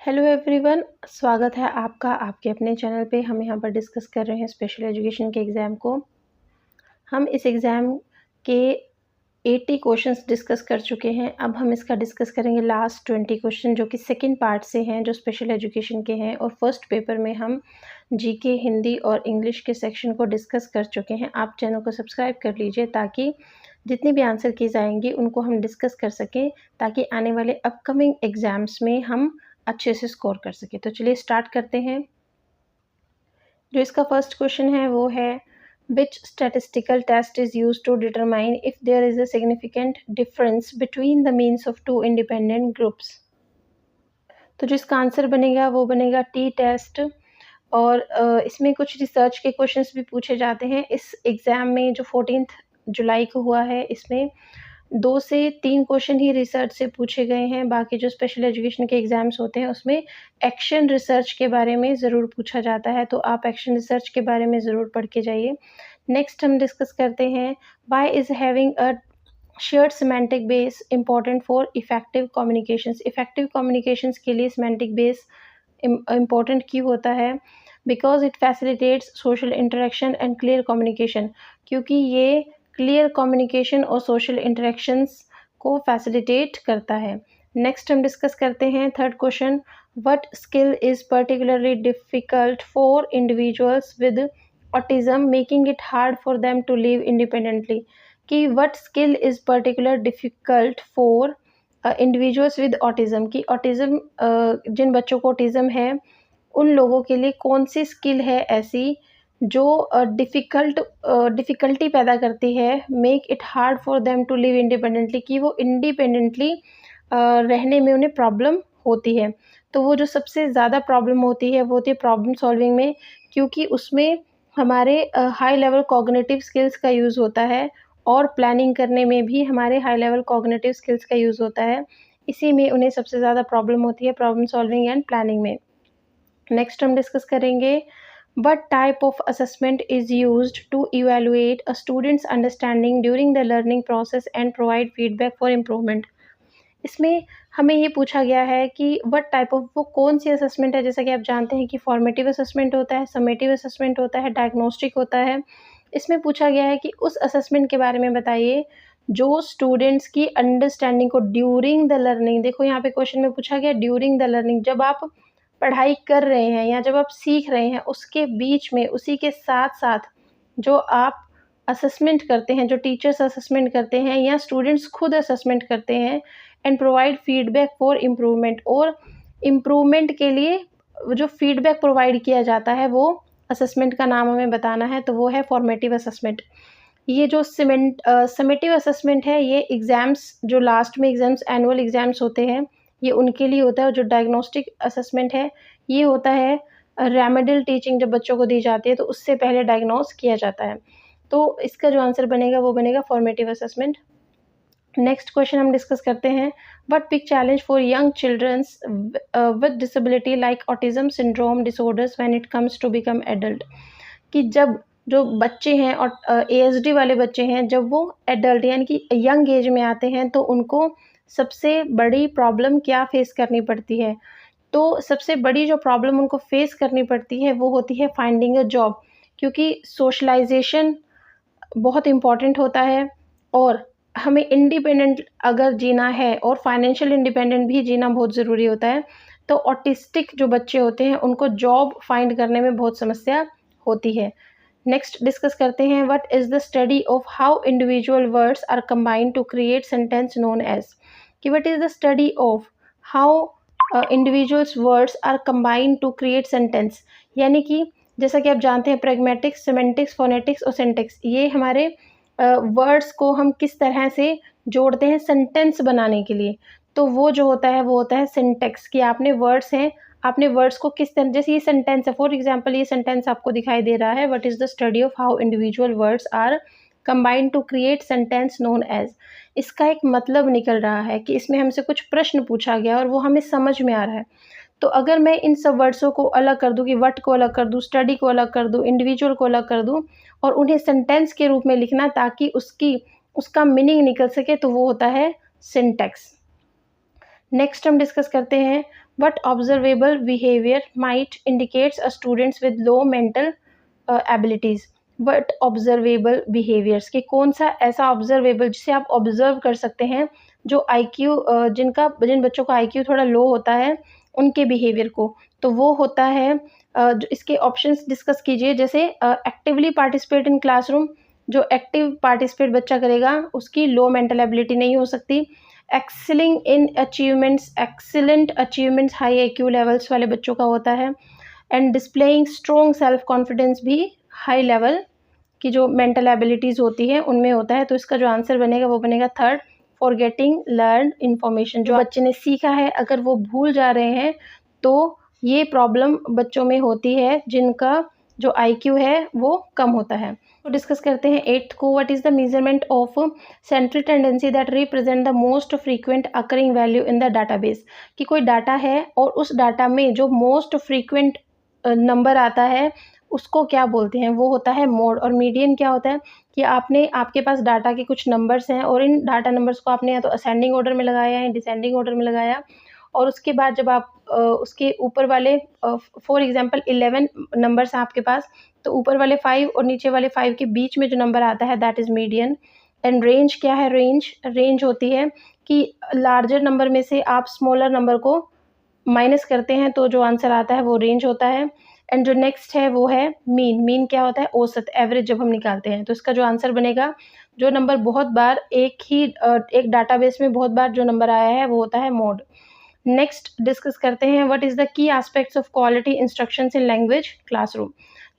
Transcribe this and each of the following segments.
Hello everyone, स्वागत है आपका आपके अपने चैनल पे। हम यहाँ पर डिस्कस कर रहे हैं स्पेशल एजुकेशन के एग्ज़ाम को। हम इस एग्ज़ाम के 80 क्वेश्चंस डिस्कस कर चुके हैं। अब हम इसका डिस्कस करेंगे लास्ट 20 क्वेश्चन जो कि सेकंड पार्ट से हैं, जो स्पेशल एजुकेशन के हैं। और फर्स्ट पेपर में हम जीके, हिंदी और इंग्लिश के सेक्शन को डिस्कस कर चुके हैं। आप चैनल को सब्सक्राइब कर लीजिए ताकि जितनी भी आंसर कीज़ आएंगी उनको हम डिस्कस कर सकें, ताकि आने वाले अपकमिंग एग्ज़ाम्स में हम अच्छे से स्कोर कर सके। तो चलिए स्टार्ट करते हैं। जो इसका फर्स्ट क्वेश्चन है वो है, which statistical test is use to determine if there is a significant difference between the means of two independent groups. तो जो इसका आंसर बनेगा वो बनेगा टी टेस्ट। और इसमें कुछ रिसर्च के क्वेश्चंस भी पूछे जाते हैं। इस एग्ज़ाम में जो 14 जुलाई को हुआ है, इसमें 2 से 3 क्वेश्चन ही रिसर्च से पूछे गए हैं। बाकी जो स्पेशल एजुकेशन के एग्ज़ाम्स होते हैं उसमें एक्शन रिसर्च के बारे में ज़रूर पूछा जाता है, तो आप एक्शन रिसर्च के बारे में ज़रूर पढ़ के जाइए। नेक्स्ट हम डिस्कस करते हैं, why is having a shared semantic base important for effective communications. Effective communications के लिए सिमेंटिक बेस इम्पॉर्टेंट क्यों होता है? Because it facilitates social interaction and clear communication, क्योंकि ये क्लियर कम्युनिकेशन और सोशल इंटरेक्शंस को फैसिलिटेट करता है। नेक्स्ट हम डिस्कस करते हैं third question, what skill is particularly difficult for individuals with autism making it hard for them to live independently. कि what skill is particular difficult for individuals with autism, कि autism जिन बच्चों को autism है उन लोगों के लिए कौन सी स्किल है ऐसी जो डिफ़िकल्टी पैदा करती है, make it hard for them to live independently, कि वो इंडिपेंडेंटली रहने में उन्हें प्रॉब्लम होती है। तो वो जो सबसे ज़्यादा प्रॉब्लम होती है वो होती है प्रॉब्लम सॉल्विंग में, क्योंकि उसमें हमारे हाई लेवल कॉग्निटिव स्किल्स का यूज़ होता है और प्लानिंग करने में भी हमारे हाई लेवल कॉग्निटिव स्किल्स का यूज़ होता है। इसी में उन्हें सबसे ज़्यादा प्रॉब्लम होती है, प्रॉब्लम सॉल्विंग एंड प्लानिंग में। नेक्स्ट हम डिस्कस करेंगे, what type of assessment is used to evaluate a student's understanding during the learning process and provide feedback for improvement। इसमें हमें ये पूछा गया है कि what type of, वो कौन सी असेसमेंट है। जैसा कि आप जानते हैं कि फॉर्मेटिव असेसमेंट होता है, समेटिव असेसमेंट होता है, डायग्नोस्टिक होता है। इसमें पूछा गया है कि उस असेसमेंट के बारे में बताइए जो स्टूडेंट्स की अंडरस्टैंडिंग को ड्यूरिंग द लर्निंग, देखो यहाँ पे क्वेश्चन में पूछा गया ड्यूरिंग द लर्निंग, जब आप पढ़ाई कर रहे हैं या जब आप सीख रहे हैं उसके बीच में, उसी के साथ-साथ जो आप असेसमेंट करते हैं, जो टीचर्स असेसमेंट करते हैं या स्टूडेंट्स खुद असेसमेंट करते हैं, and provide feedback for improvement, और इम्प्रूवमेंट के लिए जो फीडबैक प्रोवाइड किया जाता है वो असेसमेंट का नाम हमें बताना है, तो वो है फॉर्मेटिव असेसमेंट। ये जो समेटिव असेसमेंट है, ये एग्ज़ाम्स जो लास्ट में एग्ज़ाम्स एनुअल एग्ज़ाम्स होते हैं ये उनके लिए होता है। और जो डायग्नोस्टिक असेसमेंट है ये होता है रेमेडियल टीचिंग जब बच्चों को दी जाती है तो उससे पहले डायग्नोस किया जाता है। तो इसका जो आंसर बनेगा वो बनेगा फॉर्मेटिव असेसमेंट। नेक्स्ट क्वेश्चन हम डिस्कस करते हैं, what big challenge for young childrens with disability like autism syndrome disorders when it comes to become adult. कि जब जो बच्चे हैं और ASD वाले बच्चे हैं, जब वो एडल्ट यानी कि यंग एज में आते हैं तो उनको सबसे बड़ी प्रॉब्लम क्या फेस करनी पड़ती है। तो सबसे बड़ी जो प्रॉब्लम उनको फेस करनी पड़ती है वो होती है फाइंडिंग अ जॉब, क्योंकि सोशलाइजेशन बहुत इम्पॉर्टेंट होता है और हमें इंडिपेंडेंट अगर जीना है और फाइनेंशियल इंडिपेंडेंट भी जीना बहुत ज़रूरी होता है। तो ऑटिस्टिक जो बच्चे होते हैं उनको जॉब फाइंड करने में बहुत समस्या होती है। नेक्स्ट डिस्कस करते हैं, what is the study of how individual words are combined to create sentence known as. कि what is the study of how individuals words are combined to create sentence, यानी कि जैसा कि आप जानते हैं प्रैग्मेटिक्स, सिमेंटिक्स, फोनेटिक्स और syntax, ये हमारे वर्ड्स को हम किस तरह से जोड़ते हैं सेंटेंस बनाने के लिए। तो वो जो होता है वो होता है सिंटैक्स, कि आपने वर्ड्स हैं, आपने वर्ड्स को किस तरह, जैसे ये सेंटेंस है, फॉर एग्जांपल ये सेंटेंस आपको दिखाई दे रहा है, what is the study of how individual words are combined to create sentence known as. इसका एक मतलब निकल रहा है कि इसमें हमसे कुछ प्रश्न पूछा गया और वो हमें समझ में आ रहा है। तो अगर मैं इन सब वर्ड्सों को अलग कर दूँ, कि व्हाट को अलग कर दूँ, स्टडी को अलग कर दूँ, इंडिविजुअल को अलग कर दूँ और उन्हें सेंटेंस के रूप में लिखना ताकि उसका मीनिंग निकल सके, तो वो होता है सिंटैक्स। नेक्स्ट हम डिस्कस करते हैं, What observable behavior might indicates a students with low mental abilities? What observable behaviors, कि कौन सा ऐसा observable जिसे आप observe कर सकते हैं जो IQ जिन बच्चों का IQ थोड़ा लो होता है उनके behavior को, तो वो होता है जो इसके ऑप्शंस डिस्कस कीजिए। जैसे एक्टिवली पार्टिसिपेट इन क्लासरूम, जो एक्टिव पार्टिसिपेट बच्चा करेगा उसकी लो मेंटल एबिलिटी नहीं हो सकती। एक्सेलिंग इन achievements, excellent achievements high IQ levels वाले बच्चों का होता है। And displaying strong self confidence भी हाई लेवल की जो मेंटल एबिलिटीज़ होती है उनमें होता है। तो इसका जो आंसर बनेगा वो बनेगा थर्ड, फॉरगेटिंग लर्न इन्फॉर्मेशन। जो बच्चे ने सीखा है अगर वो भूल जा रहे हैं तो ये प्रॉब्लम बच्चों में होती है जिनका जो IQ है वो कम होता है। तो डिस्कस करते हैं 8th को, what is the measurement of central tendency that represent the most frequent occurring value in the database. कि कोई डाटा है और उस डाटा में जो मोस्ट फ्रीक्वेंट नंबर आता है उसको क्या बोलते हैं, वो होता है मोड। और मीडियन क्या होता है कि आपके पास डाटा के कुछ नंबर्स हैं और इन डाटा नंबर्स को आपने या तो असेंडिंग ऑर्डर में लगाया या डिसेंडिंग ऑर्डर में लगाया, और उसके बाद जब आप उसके ऊपर वाले फॉर एग्जांपल 11 नंबर्स हैं आपके पास, तो ऊपर वाले 5 और नीचे वाले 5 के बीच में जो नंबर आता है that is median. And range क्या है, रेंज होती है कि लार्जर नंबर में से आप स्मॉलर नंबर को माइनस करते हैं तो जो आंसर आता है वो रेंज होता है। एंड जो नेक्स्ट है वो है मीन क्या होता है, औसत, एवरेज जब हम निकालते हैं। तो इसका जो आंसर बनेगा, जो नंबर बहुत बार एक डाटाबेस में बहुत बार जो नंबर आया है वो होता है मोड। नेक्स्ट डिस्कस करते हैं what is the key aspects of quality instructions in language classroom.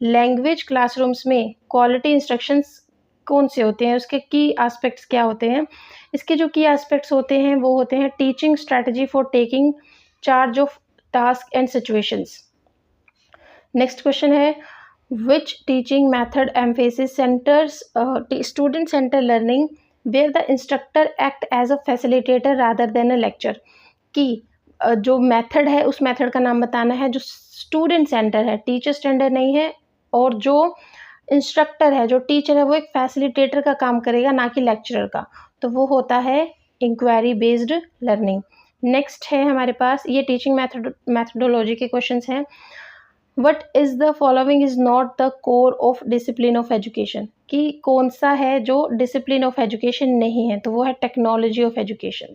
Language classrooms में क्वालिटी इंस्ट्रक्शंस कौन से होते हैं, उसके की एस्पेक्ट्स क्या होते हैं। इसके जो की एस्पेक्ट्स होते हैं वो होते हैं teaching strategy for taking charge of task and situations. Next question है which teaching method emphasis centers student center learning where the instructor act as a facilitator rather than a lecture. कि जो method है उस method का नाम बताना है जो स्टूडेंट सेंटर है, टीचर सेंटर नहीं है, और जो इंस्ट्रक्टर है, जो टीचर है, वो एक फैसिलिटेटर का काम करेगा ना कि लेक्चरर का, तो वो होता है इंक्वायरी बेस्ड लर्निंग। नेक्स्ट है हमारे पास, ये टीचिंग मैथडोलॉजी के क्वेश्चंस हैं। What is the following is not the core of discipline of education. कि कौन सा है जो डिसिप्लिन ऑफ एजुकेशन नहीं है, तो वो है technology of education.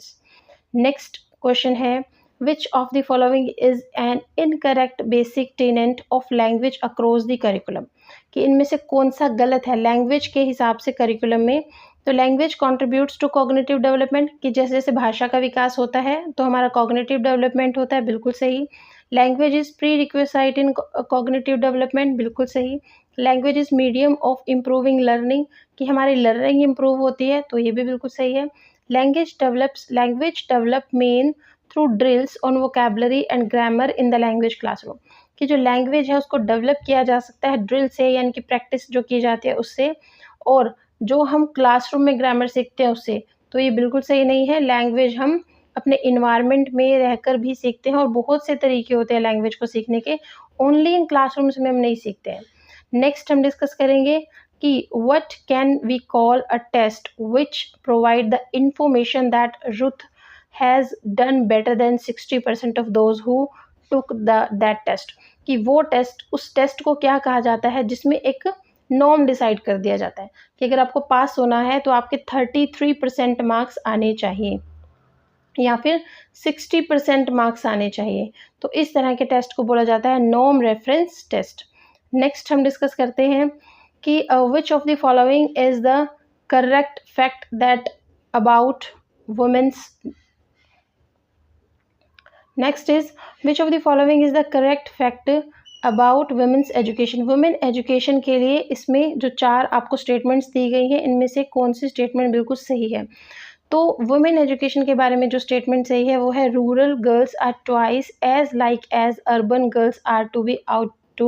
Next question है which of the following is an incorrect basic tenet of language across the curriculum. कि इनमें से कौन सा गलत है लैंग्वेज के हिसाब से करिकुलम में। तो language contributes to cognitive development, कि जैसे जैसे भाषा का विकास होता है तो हमारा कॉग्निटिव डेवलपमेंट होता है, बिल्कुल सही। Language is pre requisite in cognitive development, बिल्कुल सही। Language is medium of improving learning, कि हमारी लर्निंग इम्प्रूव होती है, तो ये भी बिल्कुल सही है। Language develop main through drills on vocabulary and grammar in the language classroom. कि जो लैंग्वेज है उसको डेवलप किया जा सकता है ड्रिल से, यानी कि प्रैक्टिस जो की जाती है उससे, और जो हम क्लासरूम में ग्रामर सीखते हैं उससे, तो ये बिल्कुल सही नहीं है। लैंग्वेज हम अपने इन्वायरमेंट में रहकर भी सीखते हैं और बहुत से तरीके होते हैं लैंग्वेज को सीखने के, ओनली इन क्लासरूम्स में हम नहीं सीखते हैं। नेक्स्ट हम डिस्कस करेंगे कि what can we call a test which provide the information that Ruth has done better than 60% of those who took that test। कि वो टेस्ट, उस टेस्ट को क्या कहा जाता है जिसमें एक नॉर्म डिसाइड कर दिया जाता है कि अगर आपको पास होना है तो आपके 33% मार्क्स आने चाहिए या फिर 60% मार्क्स आने चाहिए। तो इस तरह के टेस्ट को बोला जाता है नॉर्म रेफरेंस टेस्ट। नेक्स्ट हम डिस्कस करते हैं कि which of the following is the correct fact that about womens. Next is which of the following is the correct fact about womens education. Women education के लिए इसमें जो 4 आपको statements दी गई हैं इनमें से कौन सी स्टेटमेंट बिल्कुल सही है। तो वुमेन एजुकेशन के बारे में जो स्टेटमेंट सही है वो है rural girls are twice as like as urban girls are to be out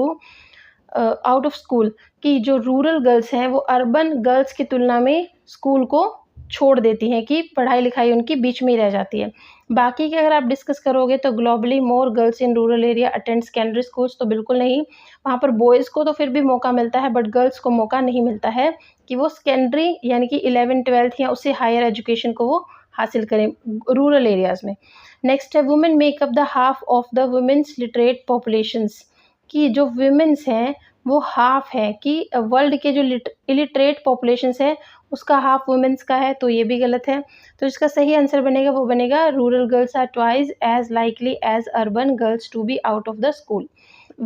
of school. कि जो रूरल गर्ल्स हैं वो अर्बन गर्ल्स की तुलना में स्कूल को छोड़ देती हैं, कि पढ़ाई लिखाई उनकी बीच में ही रह जाती है। बाकी के अगर आप डिस्कस करोगे तो globally more girls in rural area attend secondary schools, तो बिल्कुल नहीं। वहाँ पर बॉयज़ को तो फिर भी मौका मिलता है बट गर्ल्स को मौका नहीं मिलता है कि वो सेकेंडरी यानी कि 11th 12th या उससे हायर एजुकेशन को वो हासिल करें रूरल एरियाज़ में। नेक्स्ट है women make up the half of the womens literate populations, कि जो वुमेन्स हैं वो हाफ है, कि वर्ल्ड के जो इलिटरेट पॉपुलेशंस है उसका हाफ वुमेन्स का है, तो ये भी गलत है। तो इसका सही आंसर बनेगा वो बनेगा rural girls are twice as likely as urban girls to be out of the school.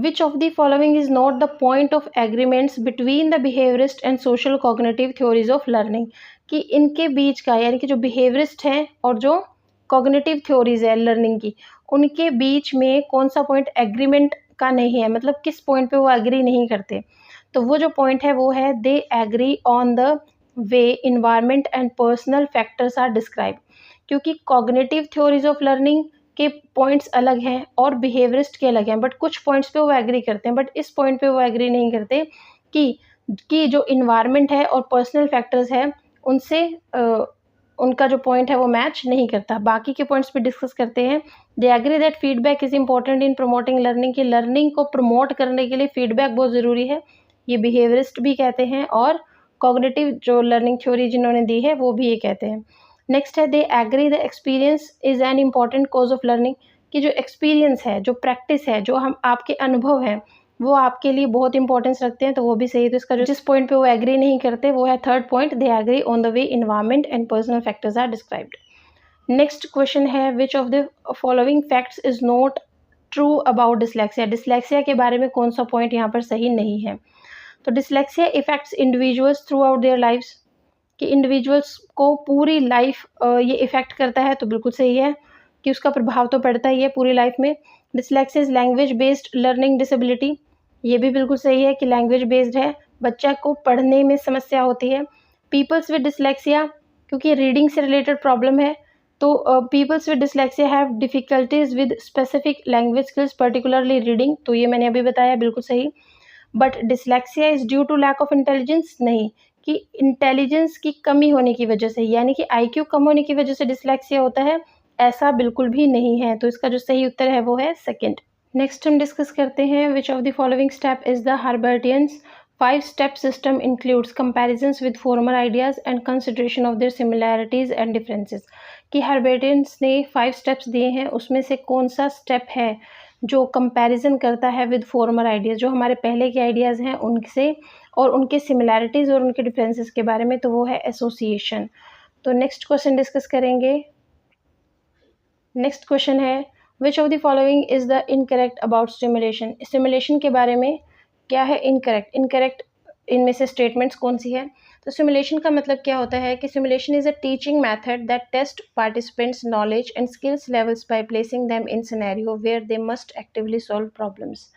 Which of the following is not the point of agreements between the behaviorist and social cognitive theories of learning, कि इनके बीच का यानी कि जो behaviorist हैं और जो cognitive theories है लर्निंग की, उनके बीच में कौन सा पॉइंट एग्रीमेंट का नहीं है, मतलब किस पॉइंट पे वो एग्री नहीं करते। तो वो जो पॉइंट है वो है they agree on the way environment and personal factors are describe, क्योंकि कॉग्निटिव थ्योरीज ऑफ लर्निंग के पॉइंट्स अलग हैं और बिहेवियरिस्ट के अलग हैं, बट कुछ पॉइंट्स पे वो एग्री करते हैं, बट इस पॉइंट पे वो एग्री नहीं करते कि जो इन्वायरमेंट है और पर्सनल फैक्टर्स है उनसे उनका जो पॉइंट है वो मैच नहीं करता। बाकी के पॉइंट्स पे डिस्कस करते हैं। They agree that feedback is important in promoting learning, की लर्निंग को प्रमोट करने के लिए फीडबैक बहुत ज़रूरी है, ये बिहेवियरिस्ट भी कहते हैं और कॉग्निटिव जो लर्निंग थ्योरी जिन्होंने दी है वो भी ये कहते हैं। नेक्स्ट है they agree the experience is an important cause of learning, कि जो एक्सपीरियंस है, जो प्रैक्टिस है, जो हम आपके अनुभव हैं वो आपके लिए बहुत इंपॉर्टेंस रखते हैं, तो वो भी सही है। तो इसका जो जिस पॉइंट पे वो एग्री नहीं करते वो है third point, they agree on the way environment and personal factors are described. Next question है which of the following facts is not true about dyslexia, dyslexia के बारे में कौन सा पॉइंट यहाँ पर सही नहीं है। तो dyslexia affects individuals throughout their lifes, कि इंडिविजुअल्स को पूरी लाइफ ये इफ़ेक्ट करता है, तो बिल्कुल सही है कि उसका प्रभाव तो पड़ता ही है पूरी लाइफ में। Dyslexia is language based learning disability, ये भी बिल्कुल सही है कि लैंग्वेज बेस्ड है, बच्चा को पढ़ने में समस्या होती है। पीपल्स विद डिसलेक्सिया, क्योंकि रीडिंग से रिलेटेड प्रॉब्लम है, तो peoples with dyslexia have difficulties with specific language skills particularly reading, तो ये मैंने अभी बताया बिल्कुल सही। But dyslexia is due to lack of intelligence, नहीं, कि इंटेलिजेंस की कमी होने की वजह से, यानी कि आईक्यू कम होने की वजह से डिसलेक्सिया होता है, ऐसा बिल्कुल भी नहीं है। तो इसका जो सही उत्तर है वो है सेकंड। नेक्स्ट हम डिस्कस करते हैं which of the following step is the Herbartians 5-step system includes comparisons with former ideas and consideration of their similarities and differences, कि हर्बर्टियंस ने 5 स्टेप्स दिए हैं, उसमें से कौन सा स्टेप है जो कंपैरिजन करता है विद फॉर्मर आइडियाज़, जो हमारे पहले के आइडियाज़ हैं उनसे और उनके सिमिलैरिटीज़ और उनके डिफरेंसेस के बारे में, तो वो है एसोसिएशन। तो नेक्स्ट क्वेश्चन डिस्कस करेंगे। नेक्स्ट क्वेश्चन है which of the following is the incorrect about stimulation, stimulation के बारे में क्या है इनकरेक्ट, इनकरेक्ट इनमें से स्टेटमेंट्स कौन सी है। तो सिमुलेशन का मतलब क्या होता है कि simulation is a teaching method that test participants knowledge and skills levels by placing them in scenario where they must actively solve problems,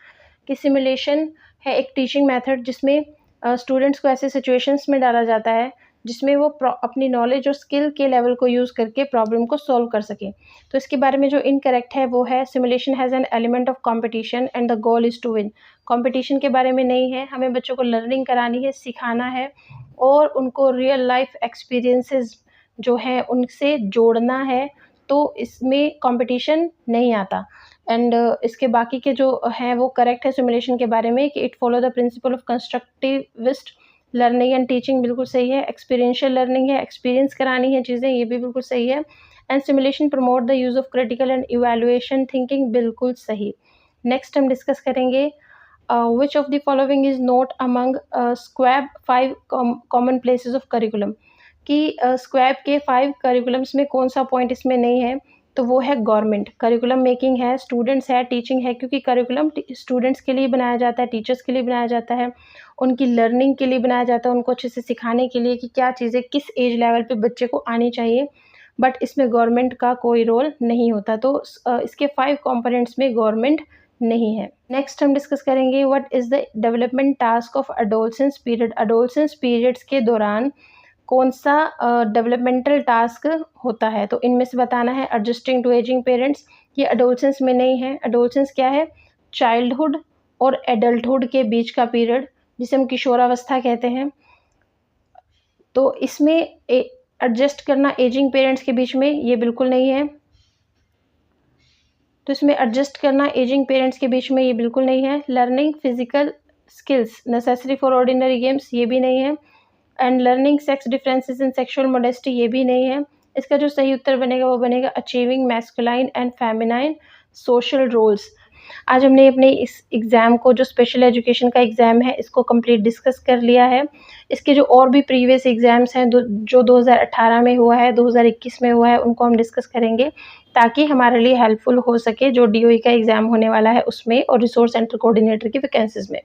कि सिमुलेशन है एक टीचिंग मेथड जिसमें स्टूडेंट्स को ऐसे सिचुएशंस में डाला जाता है जिसमें वो अपनी नॉलेज और स्किल के लेवल को यूज़ करके प्रॉब्लम को सॉल्व कर सकें। तो इसके बारे में जो इनकरेक्ट है वो है simulation has an element of competition and the goal is to win, competition के बारे में नहीं है, हमें बच्चों को लर्निंग करानी है, सिखाना है और उनको रियल लाइफ एक्सपीरियंसेस जो हैं उनसे जोड़ना है, तो इसमें कंपटीशन नहीं आता। एंड इसके बाकी के जो हैं वो करेक्ट है सिमुलेशन के बारे में कि it follow the principle of constructivist learning and teaching, बिल्कुल सही है। एक्सपीरियंशियल लर्निंग है, एक्सपीरियंस करानी है चीज़ें, ये भी बिल्कुल सही है। And simulation promote the use of critical and evaluation thinking, बिल्कुल सही। नेक्स्ट हम डिस्कस करेंगे विच of the following is not among squab 5 common places of curriculum, कि स्क्वैब के 5 करिकुलम्स में कौन सा पॉइंट इसमें नहीं है, तो वो है गवर्नमेंट, करिकुलम मेकिंग है, स्टूडेंट्स है, टीचिंग है, क्योंकि करिकुलम स्टूडेंट्स के लिए बनाया जाता है, टीचर्स के लिए बनाया जाता है, उनकी लर्निंग के लिए बनाया जाता है, उनको अच्छे से सिखाने के लिए कि क्या चीज़ें किस एज लेवल पे बच्चे को आनी चाहिए, बट इसमें गवर्नमेंट का कोई रोल नहीं होता। तो इसके 5 कंपोनेंट्स में गवर्नमेंट नहीं है। नेक्स्ट हम डिस्कस करेंगे what is the development task of adolescence period, adolescence periods के दौरान कौन सा डेवलपमेंटल टास्क होता है, तो इनमें से बताना है एडजस्टिंग टू एजिंग पेरेंट्स, ये एडोलसेंस में नहीं है। एडोलसेंस क्या है, चाइल्डहुड और एडल्टहुड के बीच का पीरियड जिसे हम किशोरावस्था कहते हैं, तो इसमें एडजस्ट करना एजिंग पेरेंट्स के बीच में ये बिल्कुल नहीं है, तो इसमें एडजस्ट करना एजिंग पेरेंट्स के बीच में ये बिल्कुल नहीं है। Learning physical skills necessary for ordinary games, ये भी नहीं है। And learning sex differences in sexual modesty, ये भी नहीं है। इसका जो सही उत्तर बनेगा वो बनेगा achieving masculine and feminine social roles. आज हमने अपने इस एग्ज़ाम को, जो स्पेशल एजुकेशन का एग्ज़ाम है, इसको कंप्लीट डिस्कस कर लिया है। इसके जो और भी प्रीवियस एग्ज़ाम्स हैं जो 2018 में हुआ है, 2021 में हुआ है, उनको हम डिस्कस करेंगे ताकि हमारे लिए हेल्पफुल हो सके जो डीओई का एग्ज़ाम होने वाला है उसमें और रिसोर्स सेंटर कोऑर्डिनेटर की वैकेंसीज़ में।